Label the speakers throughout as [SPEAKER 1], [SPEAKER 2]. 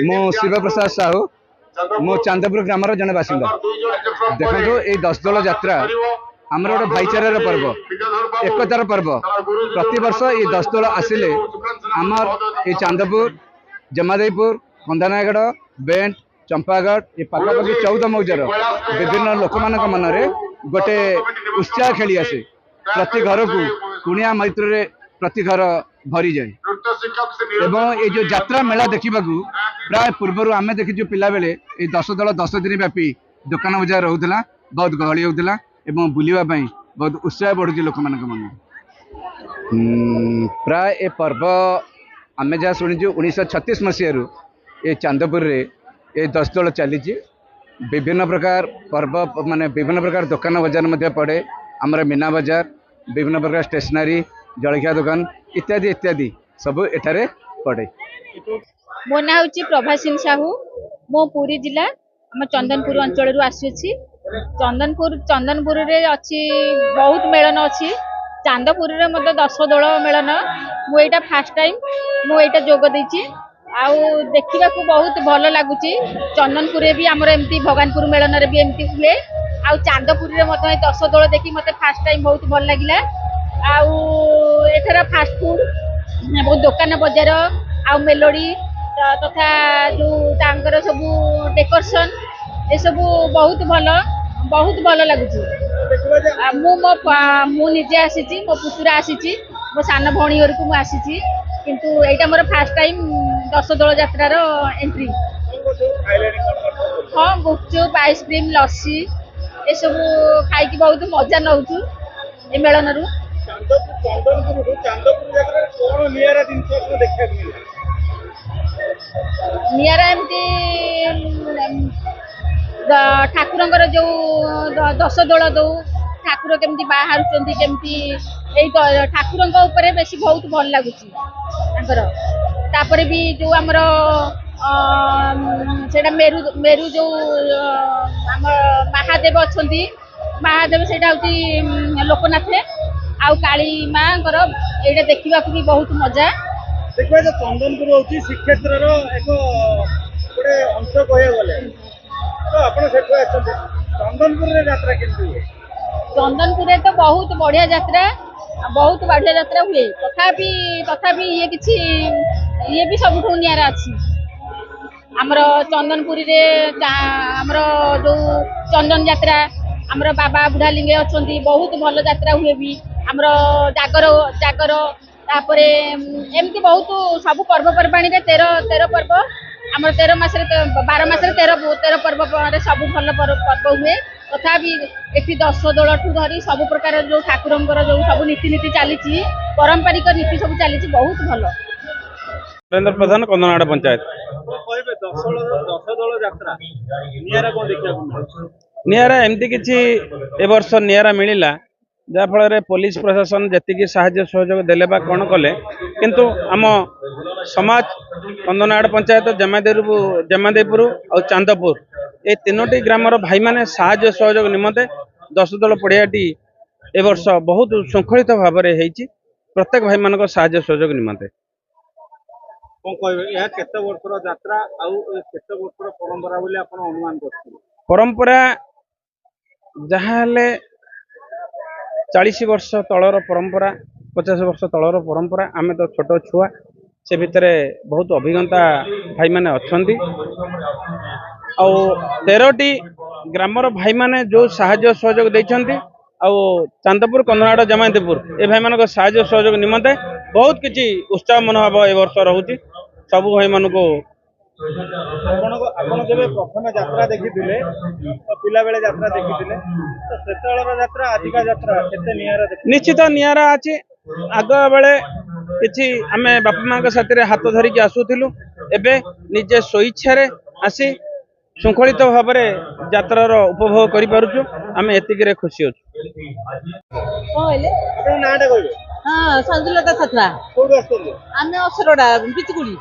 [SPEAKER 1] मो शिवप्रसाद साहू मो चांदपुर ग्रामर जने बासिंदा देखो ये 10 दल यात्रा आमर गोटे भाईचारार पर्व एकतार पर्व प्रति वर्ष ये 10 दल आसिले आमर ये चांदपुर जमादेपुर कंदानागढ़ बेंट चंपागढ़ ये पाखापाखि 14 मौजार विभिन्न लोक मान मनरे गोटे उत्साह खेली आसे प्रति घर को कुणिया मैत्री प्रति घर भरी जाए एवं ये जो यात्रा मेला देखा प्राय पूर्वर आम देखीचु पिला बेले 10 दल 10 दिन व्यापी दुकान बजार रोला बहुत गहली होता एवं बुलवाई बहुत उत्साह बढ़ुची लोक मान मन प्राय ए पर्व आम जहाँ शुणु 1936 मसीह ये चांदपुर रे ये 10 दल चली विभिन्न प्रकार पर्व माने विभिन्न प्रकार दुकान बजार पड़े आमर मीना बजार विभिन्न प्रकार स्टेशनरी जलखिया दुकान इत्यादि इत्यादि सब एठारे पड़े।
[SPEAKER 2] मो ना हूँ प्रभा सिंह साहू मो पुरी जिला आम चंदनपुर अंचल आसी चंदनपुर रे अच्छी बहुत मेलन अच्छी चांदपुर रे मतलब 10 दल मेलन मुझे फास्ट टाइम मुझे जोग देती आउ देखा बहुत भल लगुच चंदनपुर भी आमर एमती भगवानपुर मेलन भी एमती हुए आउ चांदपुर रे मतलब 10 दल देखी मत फास्ट टाइम बहुत भल लगिला आउ एथर फास्ट फूड बहुत दुकान बजार आउ मेलोडी तथा जो तांकर सब डेकोरेशन ये सब बहुत भल लगुच मु निजे आसी मो पुतुरा आसी मो सान भौणी घर को आसी किंतु एटा मोर फास्ट टाइम 10 दल यात्रार एंट्री। हाँ गुपचुप आइसक्रीम लस्सी ये सब खाई बहुत मजा नौ ए मेलन रु निरा एमती ठाकुर जो 10 दल दौ ठाकुर केमती बाहर केमती ठाकुर बेसी बहुत भल लगुच भी जो आमर सेटा मेरु मेरु जो आम महादेव अच्छा महादेव से लोकनाथ आउ काली माँ ये देखा भी बहुत मजा
[SPEAKER 3] देखिए चंदनपुर हूँ श्रीक्षेत्र एक गोटे अंश कह गले तो आप चंदनपुर यात्रा केमती
[SPEAKER 2] चंदनपुर तो बहुत बढ़िया यात्रा हुए तथापि ये किसी ये भी सब निरा अच्छी आमर चंदनपुरी रे आमर जो चंदन यात्रा आमर बाबा बुढ़ा लिंगे अच्छा बहुत भल यात्रा हुए भी आमर जागर तापर एमती बहुत सब पर्वपर्वाणी 13 पर्व आमर 13 मास 12 मास 13 पर्व सब भल पर्व हुए तथापि एटी 10 दल ठू धरी सब प्रकार जो ठाकुर जो सब नीति चली पारंपरिक नीति सब चली बहुत भल।
[SPEAKER 4] नरेंद्र प्रधान कंदनाड़ पंचायत निरा एमती किसी ए वर्ष निरा मिलला जहाँफल पुलिस प्रशासन जी साहाय्य सहयोग देले बा कौन कले किंतु आम समाज कंदनाड़ पंचायत जमादेपुर और चांदपुर ये 3टी ग्रामर भाई माने साहाय्य सहयोग निमंते 10 दल पड़ियाटी ए वर्ष बहुत श्रृंखलित भाव में होती प्रत्येक भाई मान साहाय्य सहयोग निमंते परंपरा जहाँ 40 वर्ष तलर परंपरा 50 वर्ष तलर परंपरा आमे तो छोट छुआ से भितर बहुत अभिज्ञता भाई माने अच्छी आउ 13टी ग्रामर भाई माने जो साहाय्य सहयोग देइछन्ति आउ चांदपुर कंदनाड़ जमादेपुर ए भाई मान साहाय्य सहयोग निमंते बहुत किसी उत्साह मनोभाव ए वर्ष रोचे सबू भाई मान को
[SPEAKER 3] प्रथम यात्रा देखी पिला बेले यात्रा देखी यात्रा आजिका यात्रा
[SPEAKER 4] निश्चित निरा अच्छी आग बेले किसी आम बापा माँ साथी हाथ धरिकी आसूलु एवं निजे स्वेच्छा आसी श्रृंखलित भाव में यात्रार उपभोग करूँ आम एतिक खुशी
[SPEAKER 5] हाँ संजुलता छत्रा आम असरड़ा पिचुकुड़ी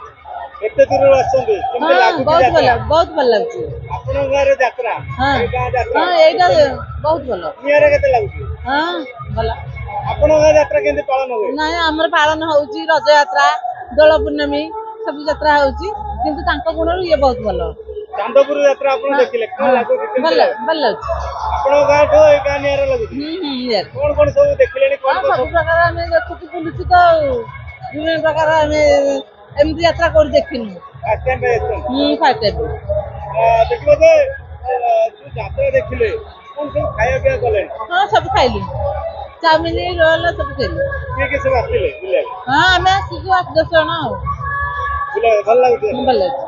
[SPEAKER 5] बहुत भल लगुच हाँ यहाँ बहुत भल हाँ भल ना आमर पालन हो रज यात्रा दोल पूर्णमी सब यात्रा हो କିନ୍ତୁ ତାଙ୍କ ଗୁଣରୁ ଇଏ ବହୁତ ଭଲ।
[SPEAKER 3] ଚାନ୍ଦପୁର ଯାତ୍ରା ଆପଣ ଦେଖିଲେ କଣ ଲାଗୁଛି?
[SPEAKER 5] ଭଲ ଭଲ ଲାଗୁଛି।
[SPEAKER 3] ଆପଣଙ୍କ ଗାଁଠୁ ଏ ଗାଁ ନିଆରା ଲାଗୁଛି?
[SPEAKER 5] ନିହାତି।
[SPEAKER 3] କଣ କଣ ସବୁ ଦେଖିଲେଣି? କଣ
[SPEAKER 5] ସବୁ ପ୍ରକାର ଆମେ ଦେଖୁଛୁ ବୁଲୁଛୁ ତ ଆଉ ବିଭିନ୍ନ ପ୍ରକାର ଆମେ ଏମିତି ଯାତ୍ରା କରି ଦେଖିନୁ।
[SPEAKER 3] ଫାର୍ଷ୍ଟ ଟାଇମ୍ ଆସିଛନ୍ତି?
[SPEAKER 5] First time.
[SPEAKER 3] ଦେଖିବ ଯେ ଯୋଉ ଯାତ୍ରା ଦେଖିଲେ କଣ ସବୁ ଖାଇବା ପିଇବା କଲେଣି?
[SPEAKER 5] ହଁ ସବୁ ଖାଇଲୁ। ଚାଉମିନ ରୋଲ ସବୁ ଖାଇଲୁ।
[SPEAKER 3] କିଏ କିଏ ସବୁ ଆସିଥିଲେ ବୁଲିବାକୁ?
[SPEAKER 5] ହଁ ଆମେ ଆସିଛୁ 8-10 ଜଣ ଆଉ।
[SPEAKER 3] ଭଲ ଲାଗୁଛି?
[SPEAKER 5] ଭଲ ଲାଗୁଛି।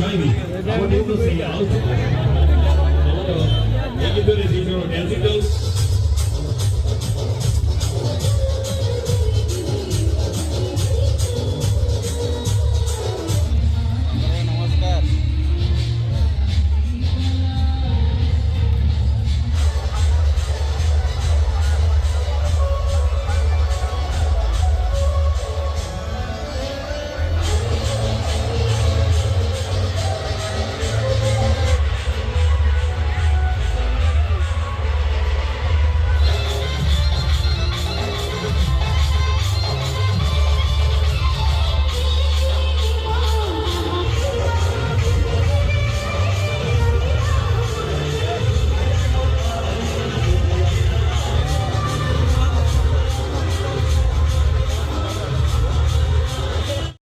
[SPEAKER 6] Shiny. I want to say, I'll